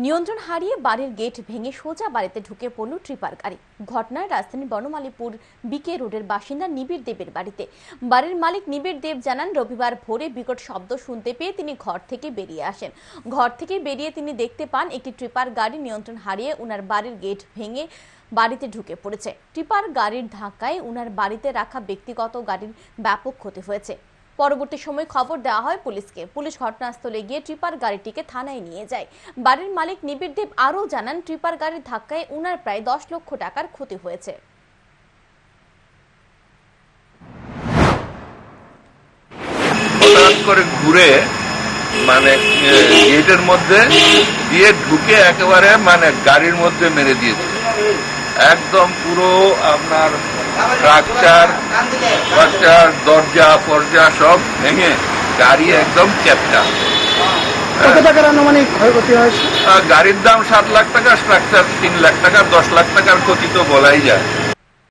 নিয়ন্ত্রণ হারিয়ে বাড়ির গেট ভেঙে সোজা বাড়িতে ঢুকে পড়ল ট্রিপার গাড়ি। ঘটনায় রাজধানীর বনমালীপুর বিকে রোডের বাসিন্দা নিবিড় দেবের বাড়িতে। বাড়ির মালিক নিবিড় দেব জানান, রবিবার ভোরে বিকট শব্দ শুনতে পেয়ে তিনি ঘর থেকে বেরিয়ে আসেন। ঘর থেকে বেরিয়ে তিনি দেখতে পান একটি ট্রিপার গাড়ি নিয়ন্ত্রণ হারিয়ে উনার বাড়ির গেট ভেঙে বাড়িতে ঢুকে পড়েছে। ট্রিপার গাড়ির ধাক্কায় উনার বাড়িতে রাখা ব্যক্তিগত গাড়ির ব্যাপক ক্ষতি হয়েছে। পরবর্তী সময় খবর দেওয়া হয় পুলিশকে। পুলিশ ঘটনাস্থলে গিয়ে ট্রিপার গাড়িটিকে থানায় নিয়ে যায়। বাড়ির মালিক নিবিড় দেব আরও জানান, ট্রিপার গাড়ির ধাক্কায় উনার প্রায় 10 লক্ষ টাকার ক্ষতি হয়েছে। হঠাৎ করে ঘুরে গেটের মধ্যে দিয়ে ঢুকে একেবারে গাড়ির মধ্যে মেরে দিয়েছে। একদম পুরো আপনার স্ট্রাকচার দরজা ফরজা সব ভেঙে গাড়ি একদম চ্যাপ্টা। কত টাকার আনুমানিক ক্ষয়ক্ষতি হয়েছে? গাড়ির দাম 7 লাখ টাকা, স্ট্রাকচার 3 লাখ টাকা, 10 লাখ টাকার ক্ষতি তো বলাই যায়।